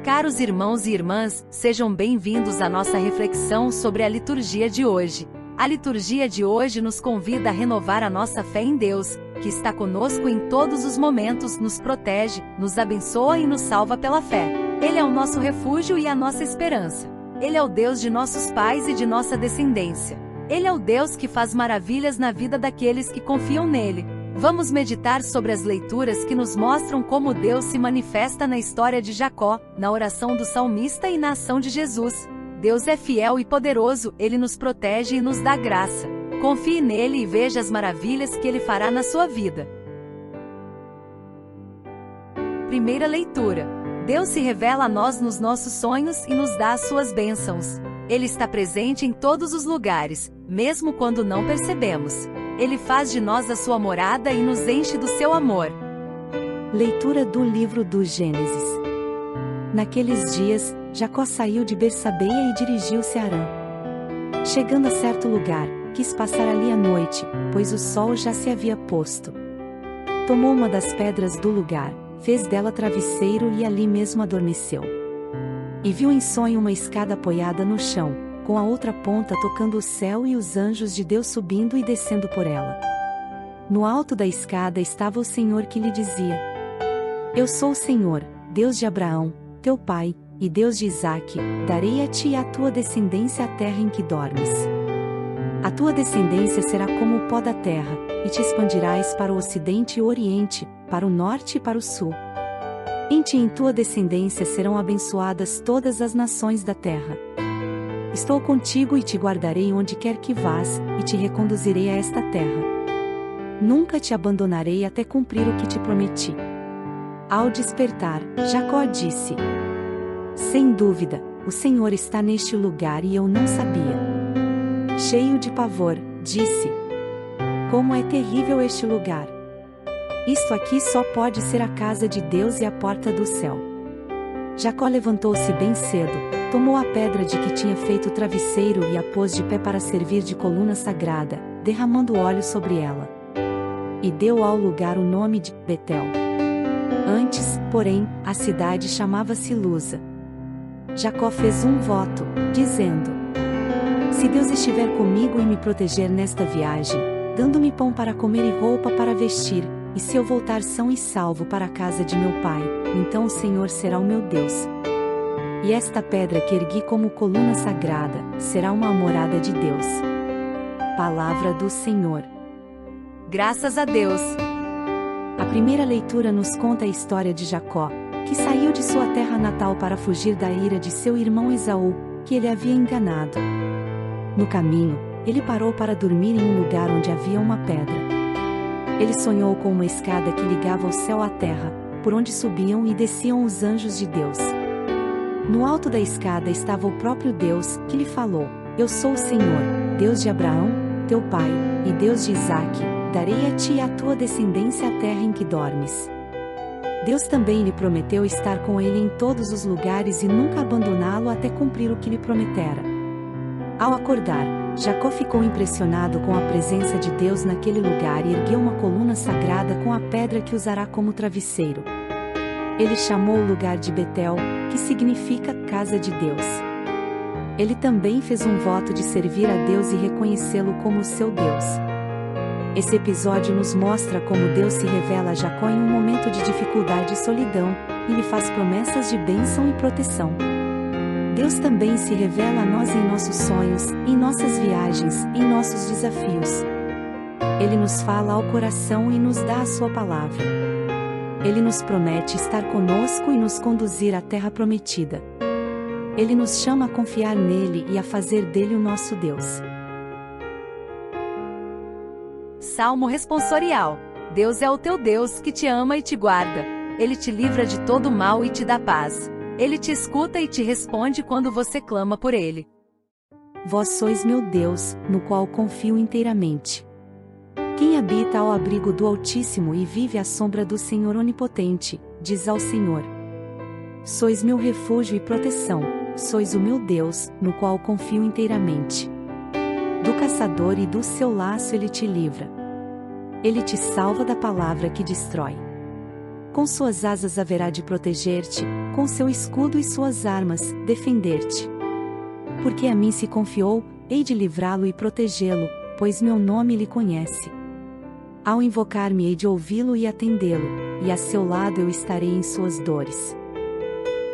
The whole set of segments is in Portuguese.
Caros irmãos e irmãs, sejam bem-vindos à nossa reflexão sobre a liturgia de hoje. A liturgia de hoje nos convida a renovar a nossa fé em Deus, que está conosco em todos os momentos, nos protege, nos abençoa e nos salva pela fé. Ele é o nosso refúgio e a nossa esperança. Ele é o Deus de nossos pais e de nossa descendência. Ele é o Deus que faz maravilhas na vida daqueles que confiam nele. Vamos meditar sobre as leituras que nos mostram como Deus se manifesta na história de Jacó, na oração do salmista e na ação de Jesus. Deus é fiel e poderoso, Ele nos protege e nos dá graça. Confie nele e veja as maravilhas que Ele fará na sua vida. Primeira leitura. Deus se revela a nós nos nossos sonhos e nos dá as suas bênçãos. Ele está presente em todos os lugares, mesmo quando não percebemos. Ele faz de nós a sua morada e nos enche do seu amor. Leitura do livro do Gênesis. Naqueles dias, Jacó saiu de Bersabeia e dirigiu-se a Harã. Chegando a certo lugar, quis passar ali a noite, pois o sol já se havia posto. Tomou uma das pedras do lugar, fez dela travesseiro e ali mesmo adormeceu. E viu em sonho uma escada apoiada no chão, com a outra ponta tocando o céu e os anjos de Deus subindo e descendo por ela. No alto da escada estava o Senhor que lhe dizia: Eu sou o Senhor, Deus de Abraão, teu pai, e Deus de Isaque, darei a ti e à tua descendência a terra em que dormes. A tua descendência será como o pó da terra, e te expandirás para o ocidente e o oriente, para o norte e para o sul. Em ti e em tua descendência serão abençoadas todas as nações da terra. Estou contigo e te guardarei onde quer que vás, e te reconduzirei a esta terra. Nunca te abandonarei até cumprir o que te prometi. Ao despertar, Jacó disse: Sem dúvida, o Senhor está neste lugar e eu não sabia. Cheio de pavor, disse: Como é terrível este lugar! Isto aqui só pode ser a casa de Deus e a porta do céu. Jacó levantou-se bem cedo, tomou a pedra de que tinha feito o travesseiro e a pôs de pé para servir de coluna sagrada, derramando óleo sobre ela. E deu ao lugar o nome de Betel. Antes, porém, a cidade chamava-se Luza. Jacó fez um voto, dizendo: Se Deus estiver comigo e me proteger nesta viagem, dando-me pão para comer e roupa para vestir, e se eu voltar são e salvo para a casa de meu pai, então o Senhor será o meu Deus. E esta pedra que ergui como coluna sagrada, será uma morada de Deus. Palavra do Senhor. Graças a Deus. A primeira leitura nos conta a história de Jacó, que saiu de sua terra natal para fugir da ira de seu irmão Esaú, que ele havia enganado. No caminho, ele parou para dormir em um lugar onde havia uma pedra. Ele sonhou com uma escada que ligava o céu à terra, por onde subiam e desciam os anjos de Deus. No alto da escada estava o próprio Deus, que lhe falou: Eu sou o Senhor, Deus de Abraão, teu pai, e Deus de Isaque, darei a ti e à tua descendência a terra em que dormes. Deus também lhe prometeu estar com ele em todos os lugares e nunca abandoná-lo até cumprir o que lhe prometera. Ao acordar, Jacó ficou impressionado com a presença de Deus naquele lugar e ergueu uma coluna sagrada com a pedra que usará como travesseiro. Ele chamou o lugar de Betel, que significa casa de Deus. Ele também fez um voto de servir a Deus e reconhecê-lo como seu Deus. Esse episódio nos mostra como Deus se revela a Jacó em um momento de dificuldade e solidão, e lhe faz promessas de bênção e proteção. Deus também se revela a nós em nossos sonhos, em nossas viagens, em nossos desafios. Ele nos fala ao coração e nos dá a sua palavra. Ele nos promete estar conosco e nos conduzir à terra prometida. Ele nos chama a confiar nele e a fazer dele o nosso Deus. Salmo responsorial. Deus é o teu Deus que te ama e te guarda. Ele te livra de todo mal e te dá paz. Ele te escuta e te responde quando você clama por ele. Vós sois meu Deus, no qual confio inteiramente. Quem habita ao abrigo do Altíssimo e vive à sombra do Senhor Onipotente, diz ao Senhor: Sois meu refúgio e proteção, sois o meu Deus, no qual confio inteiramente. Do caçador e do seu laço ele te livra. Ele te salva da palavra que destrói. Com suas asas haverá de proteger-te, com seu escudo e suas armas, defender-te. Porque a mim se confiou, hei de livrá-lo e protegê-lo, pois meu nome lhe conhece. Ao invocar-me hei de ouvi-lo e atendê-lo, e a seu lado eu estarei em suas dores.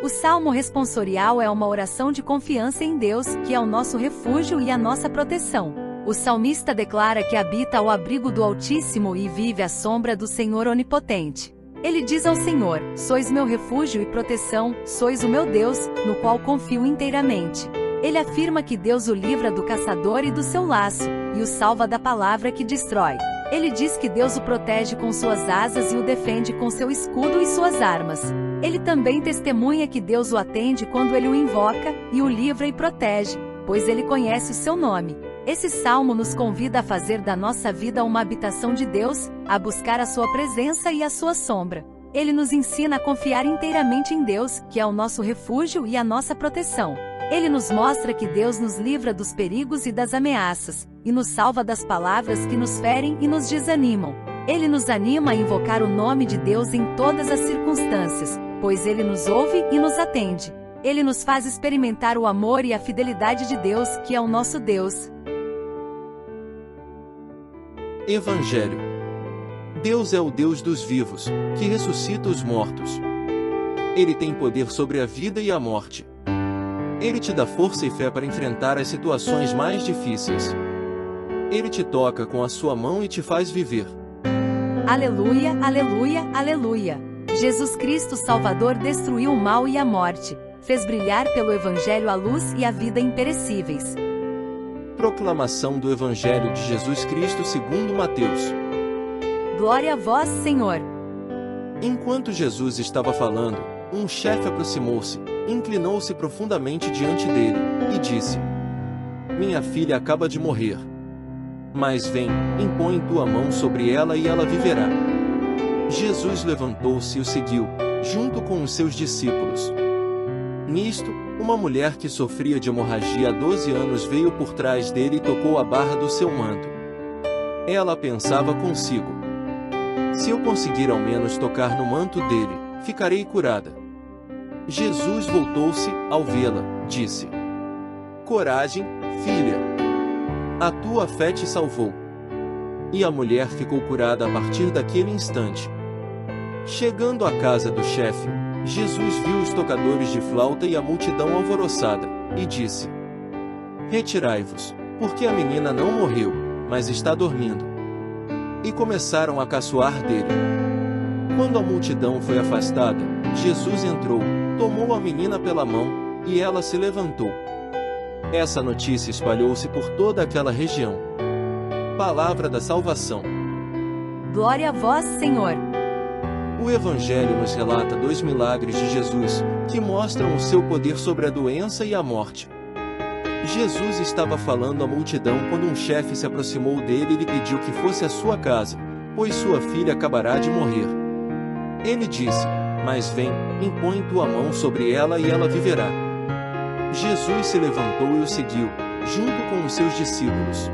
O salmo responsorial é uma oração de confiança em Deus, que é o nosso refúgio e a nossa proteção. O salmista declara que habita ao abrigo do Altíssimo e vive à sombra do Senhor Onipotente. Ele diz ao Senhor: sois meu refúgio e proteção, sois o meu Deus, no qual confio inteiramente. Ele afirma que Deus o livra do caçador e do seu laço, e o salva da palavra que destrói. Ele diz que Deus o protege com suas asas e o defende com seu escudo e suas armas. Ele também testemunha que Deus o atende quando ele o invoca, e o livra e protege, pois ele conhece o seu nome. Esse salmo nos convida a fazer da nossa vida uma habitação de Deus, a buscar a sua presença e a sua sombra. Ele nos ensina a confiar inteiramente em Deus, que é o nosso refúgio e a nossa proteção. Ele nos mostra que Deus nos livra dos perigos e das ameaças, e nos salva das palavras que nos ferem e nos desanimam. Ele nos anima a invocar o nome de Deus em todas as circunstâncias, pois Ele nos ouve e nos atende. Ele nos faz experimentar o amor e a fidelidade de Deus, que é o nosso Deus. Evangelho. Deus é o Deus dos vivos, que ressuscita os mortos. Ele tem poder sobre a vida e a morte. Ele te dá força e fé para enfrentar as situações mais difíceis. Ele te toca com a sua mão e te faz viver. Aleluia, aleluia, aleluia. Jesus Cristo Salvador destruiu o mal e a morte, fez brilhar pelo Evangelho a luz e a vida imperecíveis. Proclamação do Evangelho de Jesus Cristo segundo Mateus. Glória a vós, Senhor. Enquanto Jesus estava falando, um chefe aproximou-se, inclinou-se profundamente diante dele, e disse: minha filha acaba de morrer. Mas vem, impõe tua mão sobre ela e ela viverá. Jesus levantou-se e o seguiu, junto com os seus discípulos. Nisto, uma mulher que sofria de hemorragia há 12 anos veio por trás dele e tocou a barra do seu manto. Ela pensava consigo: se eu conseguir ao menos tocar no manto dele, ficarei curada. Jesus voltou-se, ao vê-la, disse: coragem, filha. A tua fé te salvou. E a mulher ficou curada a partir daquele instante. Chegando à casa do chefe, Jesus viu os tocadores de flauta e a multidão alvoroçada, e disse: retirai-vos, porque a menina não morreu, mas está dormindo. E começaram a caçoar dele. Quando a multidão foi afastada, Jesus entrou, tomou a menina pela mão, e ela se levantou. Essa notícia espalhou-se por toda aquela região. Palavra da salvação. Glória a vós, Senhor. O Evangelho nos relata 2 milagres de Jesus, que mostram o seu poder sobre a doença e a morte. Jesus estava falando à multidão quando um chefe se aproximou dele e lhe pediu que fosse à sua casa, pois sua filha acabará de morrer. Ele disse: mas vem, impõe tua mão sobre ela e ela viverá. Jesus se levantou e o seguiu, junto com os seus discípulos.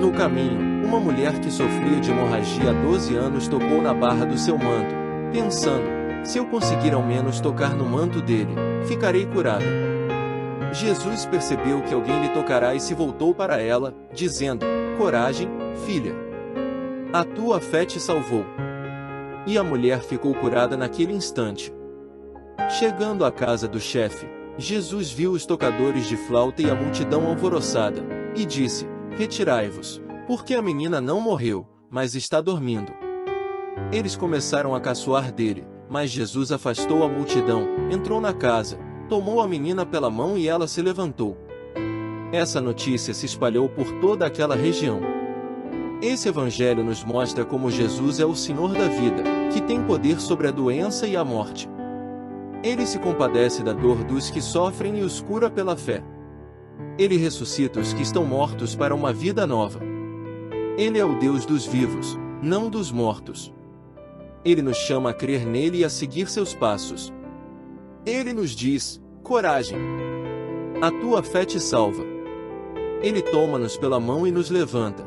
No caminho, uma mulher que sofria de hemorragia há 12 anos tocou na barra do seu manto, pensando: se eu conseguir ao menos tocar no manto dele, ficarei curada. Jesus percebeu que alguém lhe tocará e se voltou para ela, dizendo: coragem, filha. A tua fé te salvou. E a mulher ficou curada naquele instante. Chegando à casa do chefe, Jesus viu os tocadores de flauta e a multidão alvoroçada, e disse: retirai-vos, porque a menina não morreu, mas está dormindo. Eles começaram a caçoar dele, mas Jesus afastou a multidão, entrou na casa, tomou a menina pela mão e ela se levantou. Essa notícia se espalhou por toda aquela região. Esse Evangelho nos mostra como Jesus é o Senhor da vida, que tem poder sobre a doença e a morte. Ele se compadece da dor dos que sofrem e os cura pela fé. Ele ressuscita os que estão mortos para uma vida nova. Ele é o Deus dos vivos, não dos mortos. Ele nos chama a crer nele e a seguir seus passos. Ele nos diz: coragem. A tua fé te salva. Ele toma-nos pela mão e nos levanta.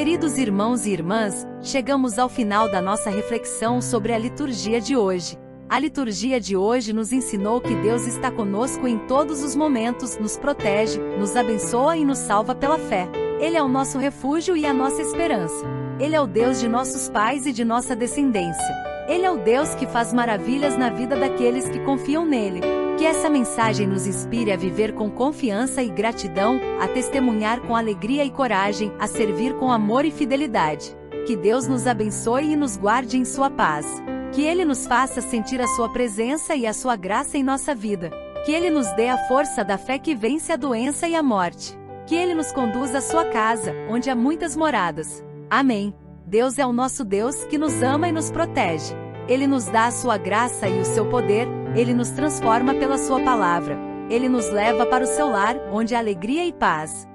Queridos irmãos e irmãs, chegamos ao final da nossa reflexão sobre a liturgia de hoje. A liturgia de hoje nos ensinou que Deus está conosco em todos os momentos, nos protege, nos abençoa e nos salva pela fé. Ele é o nosso refúgio e a nossa esperança. Ele é o Deus de nossos pais e de nossa descendência. Ele é o Deus que faz maravilhas na vida daqueles que confiam nele. Que essa mensagem nos inspire a viver com confiança e gratidão, a testemunhar com alegria e coragem, a servir com amor e fidelidade. Que Deus nos abençoe e nos guarde em sua paz. Que Ele nos faça sentir a sua presença e a sua graça em nossa vida. Que Ele nos dê a força da fé que vence a doença e a morte. Que Ele nos conduza à sua casa, onde há muitas moradas. Amém. Deus é o nosso Deus que nos ama e nos protege. Ele nos dá a sua graça e o seu poder, Ele nos transforma pela sua palavra. Ele nos leva para o seu lar, onde há alegria e paz.